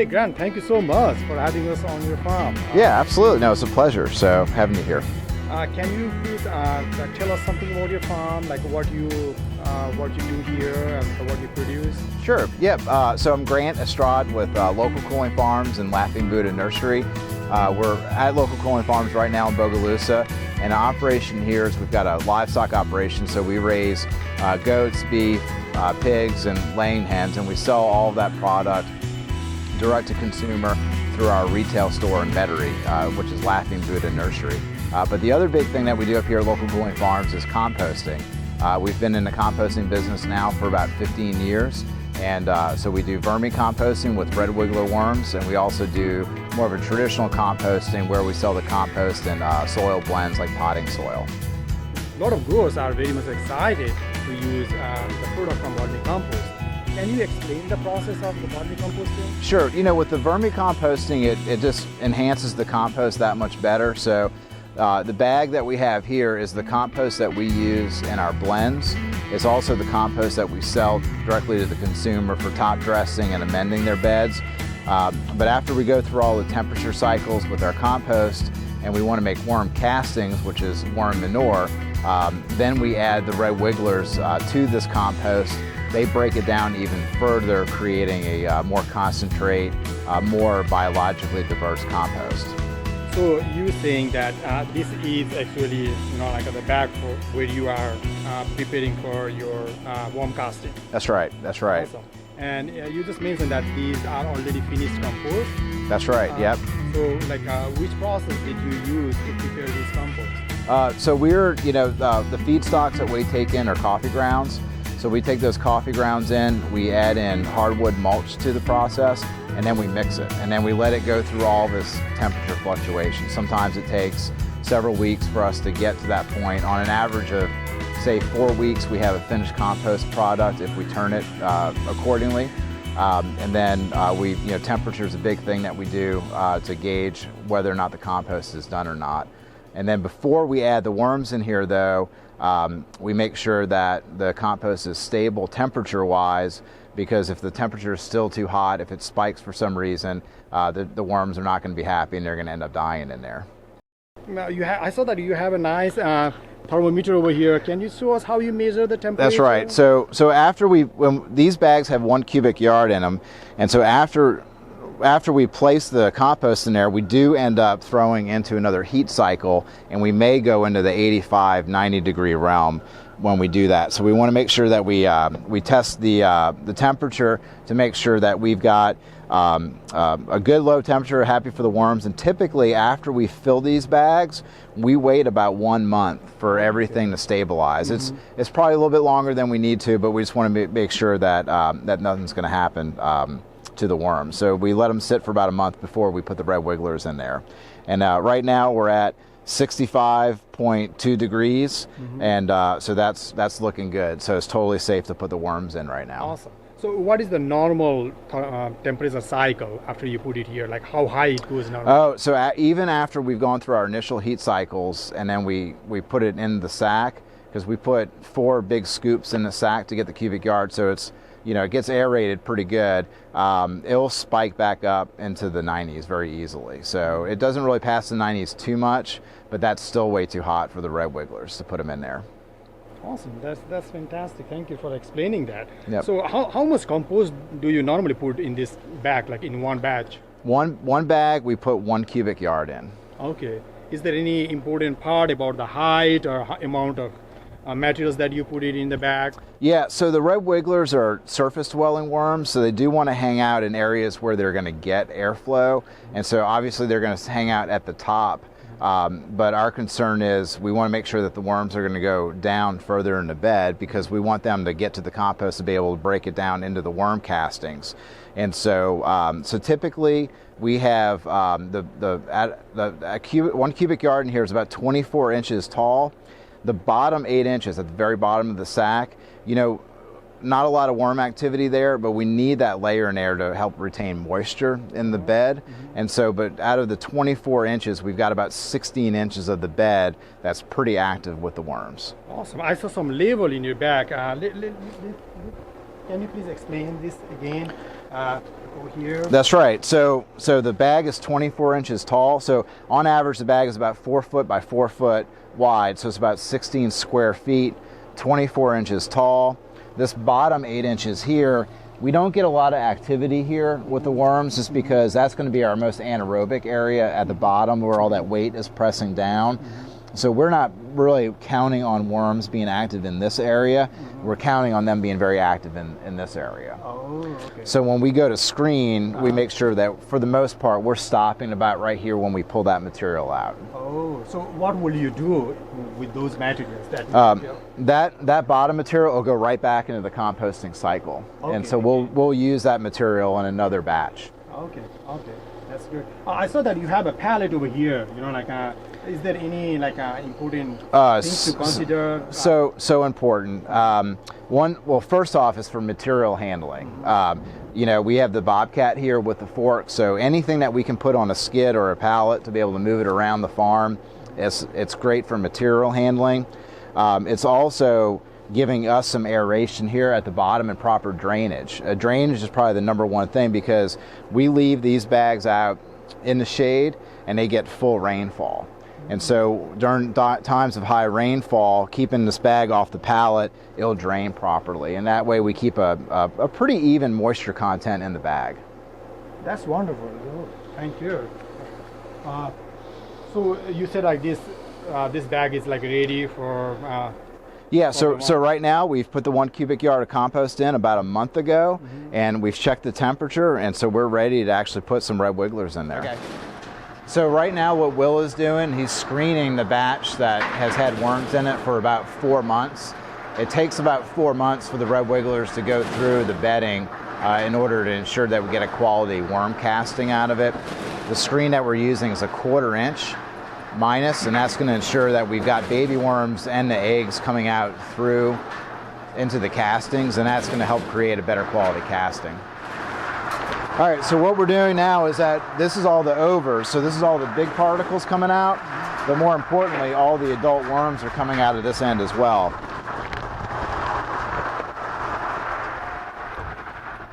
Hey Grant, thank you so much for having us on your farm. Yeah, absolutely. No, it's a pleasure. So having you here. Can you please tell us something about your farm, like what you do here and what you produce? Sure. Yep. So I'm Grant Estrade with Local Cooling Farms and Laughing Buddha Nursery. We're at Local Cooling Farms right now in Bogalusa, and our operation here is we've got a livestock operation. So we raise goats, beef, pigs, and laying hens, and we sell all of that product direct to consumer through our retail store in Metairie, which is Laughing Buddha Nursery. But the other big thing that we do up here at Local Cooling Farms is composting. We've been in the composting business now for about 15 years. And so we do vermicomposting with red wiggler worms, and we also do more of a traditional composting where we sell the compost in soil blends like potting soil. A lot of growers are very much excited to use the product from vermicompost. Can you explain the process of the vermicomposting? Sure. You know, with the vermicomposting, it just enhances the compost that much better. So the bag that we have here is the compost that we use in our blends. It's also the compost that we sell directly to the consumer for top dressing and amending their beds. But after we go through all the temperature cycles with our compost and we want to make worm castings, which is worm manure, then we add the red wigglers to this compost. They break it down even further, creating a more concentrate, more biologically diverse compost. So you saying that this is actually, like the bag for where you are preparing for your worm casting. That's right. That's right. Awesome. And you just mentioned that these are already finished compost. That's right. Yep. So, which process did you use to prepare this compost? So the feedstocks that we take in are coffee grounds. So we take those coffee grounds in, we add in hardwood mulch to the process, and then we mix it. And then we let it go through all this temperature fluctuation. Sometimes it takes several weeks for us to get to that point. On an average of, say, 4 weeks, we have a finished compost product if we turn it accordingly. And then temperature is a big thing that we do to gauge whether or not the compost is done or not. And then before we add the worms in here, though, we make sure that the compost is stable temperature-wise, because if the temperature is still too hot, if it spikes for some reason, the worms are not going to be happy and they're going to end up dying in there. Now I saw that you have a nice thermometer over here. Can you show us how you measure the temperature? That's right. So when these bags have 1 cubic yard in them, and so after we place the compost in there, we do end up throwing into another heat cycle, and we may go into the 85, 90 degree realm when we do that. So we want to make sure that we test the temperature to make sure that we've got a good low temperature, happy for the worms. And typically after we fill these bags, we wait about 1 month for everything to stabilize. Mm-hmm. It's probably a little bit longer than we need to, but we just want to make sure that that nothing's going to happen to the worms. So we let them sit for about a month before we put the red wigglers in there. And right now we're at 65.2 degrees, mm-hmm. and so that's looking good. So it's totally safe to put the worms in right now. Awesome. So what is the normal temperature cycle after you put it here? Like how high it goes now? Oh, so even after we've gone through our initial heat cycles, and then we put it in the sack, because we put 4 big scoops in the sack to get the cubic yard, so it's it gets aerated pretty good. It'll spike back up into the 90s very easily. So it doesn't really pass the 90s too much, but that's still way too hot for the red wigglers to put them in there. Awesome. That's fantastic. Thank you for explaining that. Yep. So how much compost do you normally put in this bag, like in one batch? One bag, we put 1 cubic yard in. Okay. Is there any important part about the height or amount of materials that you put it in the bag? Yeah, so the red wigglers are surface dwelling worms, so they do want to hang out in areas where they're going to get airflow, and so obviously they're going to hang out at the top. But our concern is we want to make sure that the worms are going to go down further in the bed, because we want them to get to the compost to be able to break it down into the worm castings. And so, so typically we have 1 cubic yard in here is about 24 inches tall. The bottom 8 inches at the very bottom of the sack, not a lot of worm activity there, but we need that layer in there to help retain moisture in the bed. Mm-hmm. And so, but out of the 24 inches, we've got about 16 inches of the bed that's pretty active with the worms. Awesome. I saw some label in your bag. can you please explain this again over here? That's right. So the bag is 24 inches tall. So on average, the bag is about 4 foot by 4 foot wide. So it's about 16 square feet, 24 inches tall. This bottom 8 inches here, we don't get a lot of activity here with the worms just because that's going to be our most anaerobic area at the bottom where all that weight is pressing down. So we're not really counting on worms being active in this area. We're counting on them being very active in this area. Oh, okay. So when we go to screen, we make sure that for the most part, we're stopping about right here when we pull that material out. Oh, so what will you do with those materials? That bottom material will go right back into the composting cycle. Okay, And so we'll use that material in another batch. Okay, that's good. I saw that you have a pallet over here, is there any important things to consider? So important. Well, first off is for material handling. We have the Bobcat here with the fork, so anything that we can put on a skid or a pallet to be able to move it around the farm, it's great for material handling. It's also giving us some aeration here at the bottom and proper drainage. Drainage is probably the number one thing because we leave these bags out in the shade and they get full rainfall. And so during times of high rainfall, keeping this bag off the pallet, it'll drain properly. And that way we keep a pretty even moisture content in the bag. That's wonderful. Thank you. So you said this bag is ready for... Yeah, so right now we've put the 1 cubic yard of compost in about a month ago, and we've checked the temperature, and so we're ready to actually put some red wigglers in there. Okay. So right now what Will is doing, he's screening the batch that has had worms in it for about 4 months. It takes about 4 months for the red wigglers to go through the bedding in order to ensure that we get a quality worm casting out of it. The screen that we're using is a 1/4 inch minus, and that's going to ensure that we've got baby worms and the eggs coming out through into the castings, and that's going to help create a better quality casting. All right, so what we're doing now is that this is all the overs, so this is all the big particles coming out, but more importantly, all the adult worms are coming out of this end as well.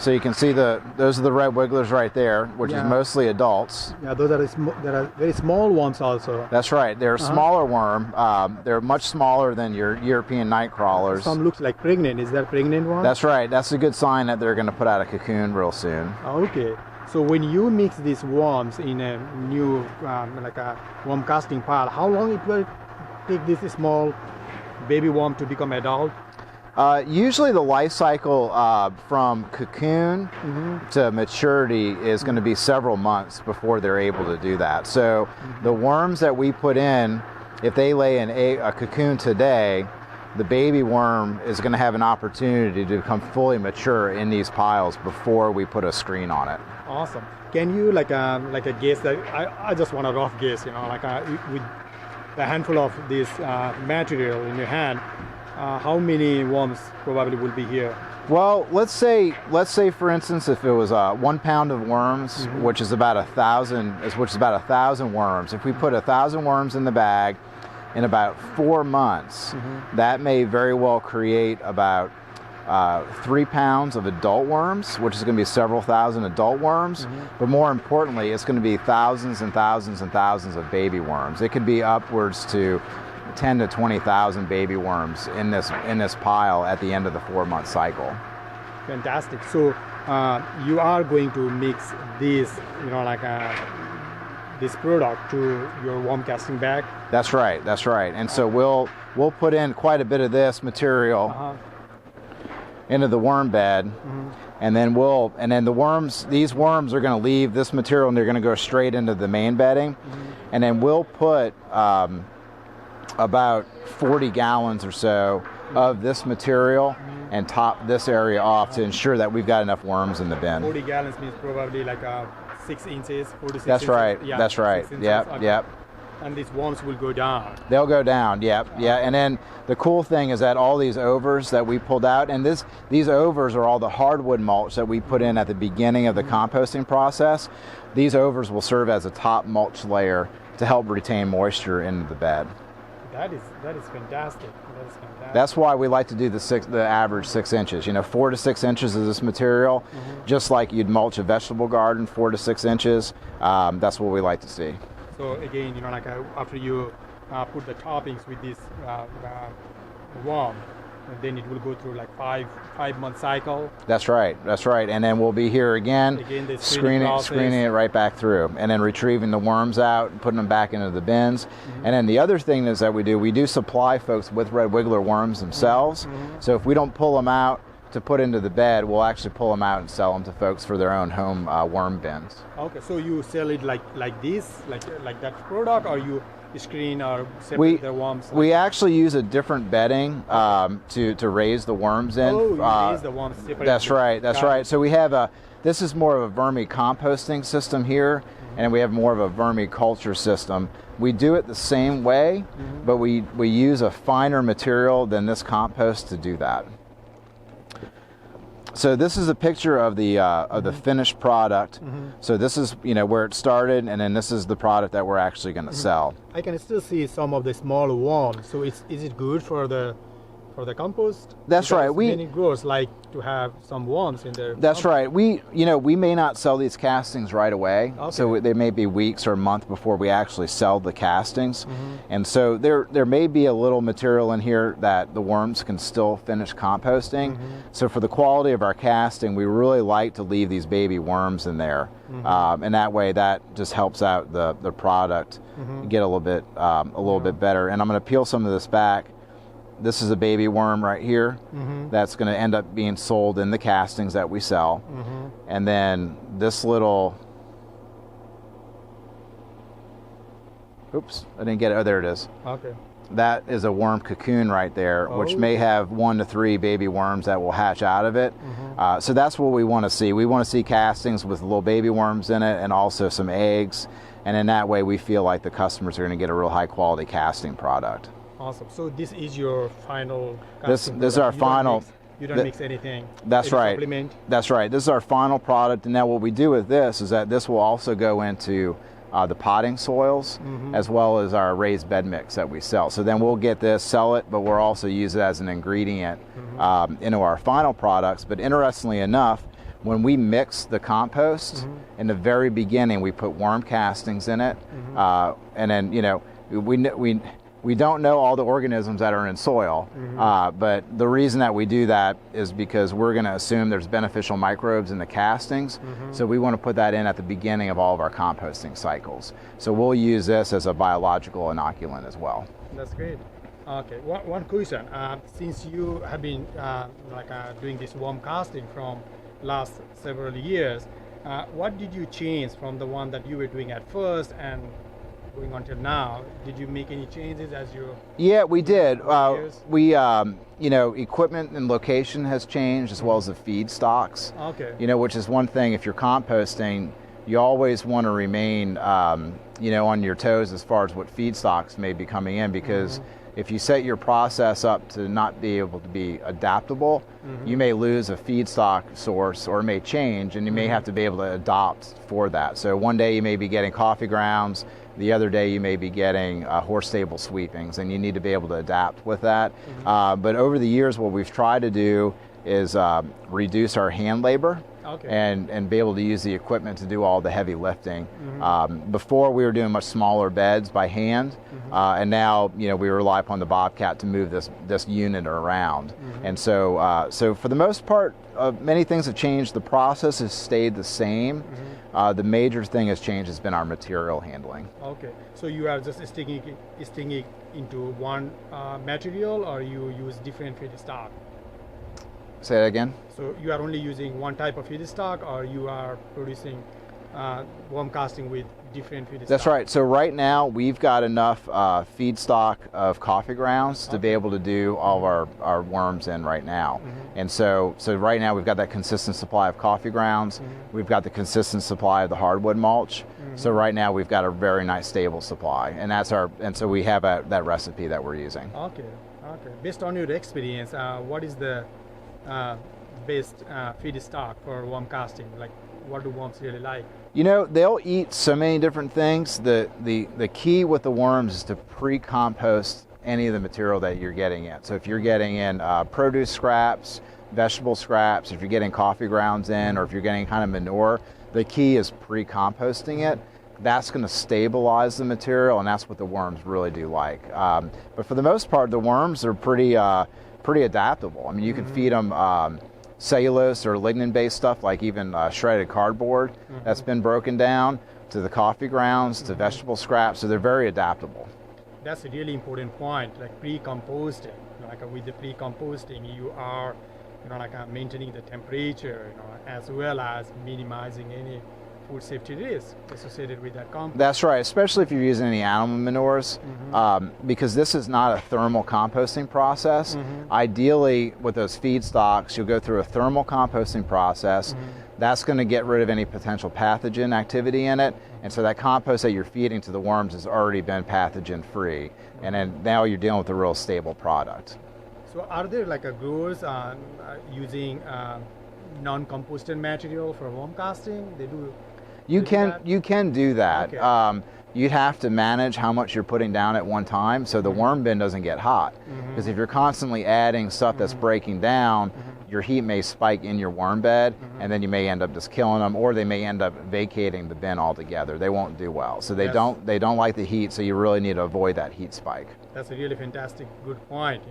So you can see those are the red wigglers right there, which is mostly adults. Yeah, those are there are very small worms also. That's right. They're a smaller worm. They're much smaller than your European night crawlers. Some looks like pregnant. Is that pregnant one? That's right. That's a good sign that they're going to put out a cocoon real soon. Okay. So when you mix these worms in a new a worm casting pile, how long it will take this small baby worm to become adult? Usually the life cycle from cocoon to maturity is going to be several months before they're able to do that. So the worms that we put in, if they lay a cocoon today, the baby worm is going to have an opportunity to become fully mature in these piles before we put a screen on it. Awesome. Can you like a guess that I just want a rough guess, with a handful of this material in your hand, how many worms probably will be here? Well, let's say for instance, if it was 1 pound of worms, which is about 1,000 worms. If we put 1,000 worms in the bag in about 4 months, that may very well create about 3 pounds of adult worms, which is going to be several thousand adult worms. But more importantly, it's going to be thousands and thousands and thousands of baby worms. It could be upwards to 10 to 20,000 baby worms in this pile at the end of the 4-month cycle. Fantastic. So you are going to mix this, this product to your worm casting bag. That's right. That's right. And so we'll put in quite a bit of this material into the worm bed, and then these worms are going to leave this material and they're going to go straight into the main bedding, and then we'll put about 40 gallons or so of this material and top this area off to ensure that we've got enough worms in the bin. 40 gallons means probably 6 inches, 46 That's inches. right. Yeah, that's right. Yep. And these worms will go down. They'll go down, yep. And then the cool thing is that all these overs that we pulled out, and these overs are all the hardwood mulch that we put in at the beginning of the composting process. These overs will serve as a top mulch layer to help retain moisture into the bed. That is fantastic. That is fantastic. That's why we like to do the average 6 inches. 4 to 6 inches of this material, just like you'd mulch a vegetable garden, 4 to 6 inches. That's what we like to see. So again, like after you put the toppings with this worm, then it will go through like five-month cycle. That's right. And then we'll be here again the screening it right back through, and then retrieving the worms out and putting them back into the bins. And then the other thing is that we do supply folks with red wiggler worms themselves. So if we don't pull them out to put into the bed, we'll actually pull them out and sell them to folks for their own home worm bins. Okay, so you sell it like this, like that product, or you screen or separate the worms? We actually use a different bedding to raise the worms in. Oh, you raise the worms separately. That's right. So we have this is more of a vermicomposting system here, and we have more of a vermiculture system. We do it the same way, but we use a finer material than this compost to do that. So this is a picture of the finished product. So this is where it started, and then this is the product that we're actually going to sell. I can still see some of the small worms. So is it good for the compost? That's right. Many growers like to have some worms in their. That's right. We may not sell these castings right away. Okay. So they may be weeks or a month before we actually sell the castings. And so there may be a little material in here that the worms can still finish composting. So for the quality of our casting, we really like to leave these baby worms in there. And that way that just helps out the product get a little bit better. And I'm going to peel some of this back. This is a baby worm right here that's going to end up being sold in the castings that we sell. And then this little, oops, I didn't get it. Oh, there it is. Okay. That is a worm cocoon right there, which may have 1 to 3 baby worms that will hatch out of it. So that's what we want to see. We want to see castings with little baby worms in it and also some eggs. And in that way, we feel like the customers are going to get a real high quality casting product. Awesome. So this is your final. This is our final. You don't mix anything. That's right. Supplement. That's right. This is our final product, and now what we do with this is that this will also go into the potting soils as well as our raised bed mix that we sell. So then we'll get this, sell it, but we'll also use it as an ingredient into our final products. But interestingly enough, when we mix the compost in the very beginning, we put worm castings in it, and then we don't know all the organisms that are in soil, but the reason that we do that is because we're going to assume there's beneficial microbes in the castings, so we want to put that in at the beginning of all of our composting cycles. So we'll use this as a biological inoculant as well. That's great. Okay, one question. Since you have been doing this worm casting from last several years, what did you change from the one that you were doing at first and going until now? Did you make any changes as you? Yeah, we did. Equipment and location has changed as well as the feedstocks. Okay. Which is one thing. If you're composting, you always want to remain, on your toes as far as what feedstocks may be coming in, because if you set your process up to not be able to be adaptable, you may lose a feedstock source, or it may change, and you may have to be able to adopt for that. So one day you may be getting coffee grounds, the other day you may be getting horse stable sweepings, and you need to be able to adapt with that. But over the years, what we've tried to do is reduce our hand labor. Okay. And be able to use the equipment to do all the heavy lifting. Before we were doing much smaller beds by hand, and now we rely upon the Bobcat to move this unit around. And so for the most part, many things have changed. The process has stayed the same. The major thing has changed has been our material handling. Okay, so you are just sticking it into one material, or you use different feedstock? Say that again? So you are only using one type of feedstock, or you are producing worm casting with different feedstock? That's right. So right now we've got enough feedstock of coffee grounds to be able to do all of our worms in right now. And so right now we've got that consistent supply of coffee grounds. We've got the consistent supply of the hardwood mulch. So right now we've got a very nice stable supply, and so we have that recipe that we're using. Okay. Based on your experience, what is the best feedstock for worm casting? Like, what do worms really like? They'll eat so many different things. The key with the worms is to pre-compost any of the material that you're getting in. So if you're getting in produce scraps, vegetable scraps, if you're getting coffee grounds in, or if you're getting kind of manure, the key is pre-composting it. That's going to stabilize the material, and that's what the worms really do like. But for the most part, the worms are pretty adaptable. I mean, you can feed them cellulose or lignin-based stuff, like even shredded cardboard that's been broken down, to the coffee grounds, to vegetable scraps, so they're very adaptable. That's a really important point, like pre-composting. Like with the pre-composting, you are maintaining the temperature, as well as minimizing any food safety risk associated with that compost. That's right, especially if you're using any animal manures, because this is not a thermal composting process. Ideally, with those feedstocks, you'll go through a thermal composting process. That's going to get rid of any potential pathogen activity in it, and so that compost that you're feeding to the worms has already been pathogen-free, and then now you're dealing with a real stable product. So are there growers using non-composted material for worm casting? They do. You can do that. Okay. You'd have to manage how much you're putting down at one time so the worm bin doesn't get hot. Because if you're constantly adding stuff that's breaking down, your heat may spike in your worm bed, and then you may end up just killing them, or they may end up vacating the bin altogether. They won't do well. So they don't like the heat, so you really need to avoid that heat spike. That's a really fantastic, good point.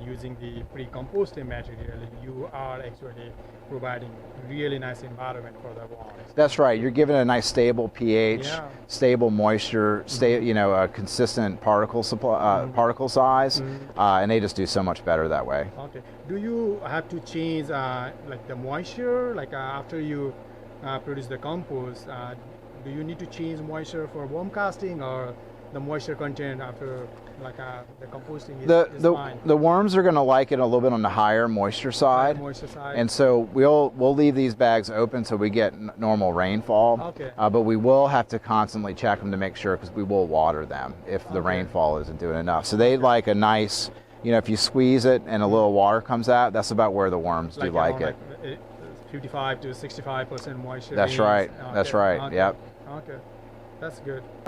Using the pre-composting material, you are actually providing really nice environment for the worms. That's right. You're giving it a nice stable pH, stable moisture, a consistent particle supply, particle size, and they just do so much better that way. Okay. Do you have to change the moisture, after you produce the compost? Do you need to change moisture for worm casting, or the moisture content after the composting is fine? The worms are going to like it a little bit on the higher moisture side. And so we'll leave these bags open so we get normal rainfall. Okay. But we will have to constantly check them to make sure, because we will water them if the rainfall isn't doing enough. So they like a nice, if you squeeze it and a little water comes out, that's about where the worms do like it. 55 to 65% moisture. That's right. That's right. Okay. Yep. Okay. That's good.